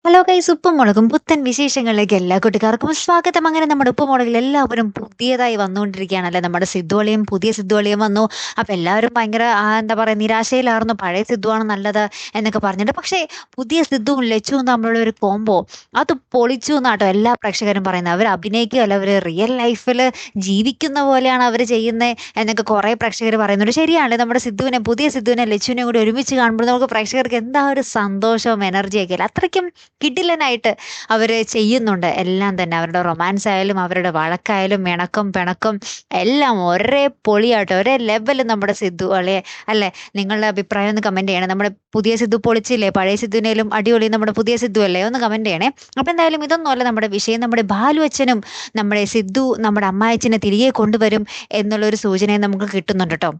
Hello guys, ഉപ്പും മുളകും പുത്തൻ വിശേഷങ്ങളിലേക്ക് എല്ലാ കൂട്ടുകാർക്കും സ്വാഗതം. അങ്ങനെ നമ്മുടെ ഉപ്പും മുളകിൽ എല്ലാവരും പുതിയതായി വന്നുകൊണ്ടിരിക്കുകയാണല്ലേ. നമ്മുടെ സിദ്ധുവളിയും പുതിയ സിദ്ധുവളിയും വന്നു. അപ്പൊ എല്ലാവരും ഭയങ്കര എന്താ പറയാ, നിരാശയിലായിരുന്നു. പഴയ സിദ്ധുവാണ് നല്ലത് എന്നൊക്കെ പറഞ്ഞിട്ട്. പക്ഷേ പുതിയ സിദ്ധുവും ലച്ചുവും തമ്മിലുള്ള ഒരു കോംബോ അത് പൊളിച്ചു എന്നാട്ടോ എല്ലാ പ്രേക്ഷകരും പറയുന്നത്. അവർ അഭിനയിക്കുകയല്ല, അവർ റിയൽ ലൈഫിൽ ജീവിക്കുന്ന പോലെയാണ് അവർ ചെയ്യുന്നത് എന്നൊക്കെ കുറെ പ്രേക്ഷകർ പറയുന്നുണ്ട്. ശരിയാണ്, നമ്മുടെ പുതിയ സിദ്ധുവിനെ ലച്ചുവിനെ കൂടി ഒരുമിച്ച് കാണുമ്പോൾ നമുക്ക് പ്രേക്ഷകർക്ക് എന്താ ഒരു സന്തോഷവും എനർജിയൊക്കെ അല്ല, അത്രയ്ക്കും കിടിലനായിട്ട് അവര് ചെയ്യുന്നുണ്ട്. എല്ലാം തന്നെ അവരുടെ റൊമാൻസ് ആയാലും അവരുടെ വഴക്കായാലും ഇണക്കം പിണക്കം എല്ലാം ഒരേ പൊളിയാട്ടോ, ഒരേ ലെവല് നമ്മുടെ സിദ്ധു അല്ലേ. അല്ലേ, നിങ്ങളുടെ അഭിപ്രായം ഒന്ന് കമന്റ് ചെയ്യണേ. നമ്മുടെ പുതിയ സിദ്ധു പൊളിച്ചില്ലേ? പഴയ സിദ്ധുവിനേലും അടിപൊളി നമ്മുടെ പുതിയ സിദ്ധു അല്ലേ? ഒന്ന് കമന്റ് ചെയ്യണേ. അപ്പൊ എന്തായാലും ഇതൊന്നുമല്ല നമ്മുടെ വിഷയം. നമ്മുടെ ബാലു അച്ഛനും നമ്മുടെ സിദ്ധു നമ്മുടെ അമ്മായച്ചനെ തിരികെ കൊണ്ടുവരും എന്നുള്ളൊരു സൂചനയും നമുക്ക് കിട്ടുന്നുണ്ട് കേട്ടോ.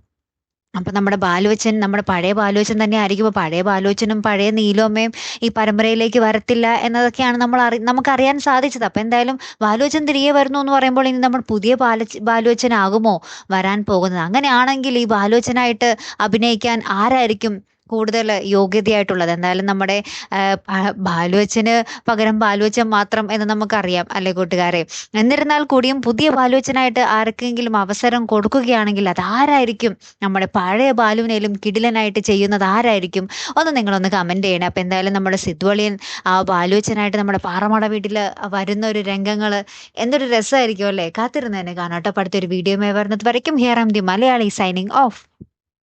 അപ്പൊ നമ്മുടെ ബാലുവച്ചൻ നമ്മുടെ പഴയ ബാലുവച്ചൻ തന്നെ ആയിരിക്കും. ഇപ്പൊ പഴയ ബാലുവച്ചനും പഴയ നീലോമ്മയും ഈ പരമ്പരയിലേക്ക് വരത്തില്ല എന്നതൊക്കെയാണ് നമുക്കറിയാൻ സാധിച്ചത്. അപ്പൊ എന്തായാലും ബാലുവച്ചൻ തിരികെ വരുന്നു എന്ന് പറയുമ്പോൾ ഇനി നമ്മൾ പുതിയ ബാലുവച്ചനാകുമോ വരാൻ പോകുന്നത്? അങ്ങനെയാണെങ്കിൽ ഈ ബാലുവച്ചനായിട്ട് അഭിനയിക്കാൻ ആരായിരിക്കും കൂടുതൽ യോഗ്യതയായിട്ടുള്ളത്? എന്തായാലും നമ്മുടെ ബാലുവച്ചന് പകരം ബാലുവച്ചൻ മാത്രം എന്ന് നമുക്കറിയാം അല്ലേ കൂട്ടുകാരെ. എന്നിരുന്നാൽ കൂടിയും പുതിയ ബാലുവച്ചനായിട്ട് ആർക്കെങ്കിലും അവസരം കൊടുക്കുകയാണെങ്കിൽ അതാരായിരിക്കും? നമ്മുടെ പഴയ ബാലുവിനേലും കിടിലനായിട്ട് ചെയ്യുന്നത് ആരായിരിക്കും? നിങ്ങളൊന്ന് കമന്റ് ചെയ്യണേ. അപ്പൊ എന്തായാലും നമ്മുടെ സിദ്വളിയൻ ബാലുവച്ചനായിട്ട് നമ്മുടെ പാറമട വീട്ടിൽ വരുന്ന ഒരു രംഗങ്ങൾ എന്തൊരു രസമായിരിക്കും അല്ലേ. കാത്തിരുന്ന് തന്നെ കാണാം കേട്ടോ. അടുത്തൊരു വീഡിയോ വരുന്നത് വരയ്ക്കും. Here am the Malayali signing of.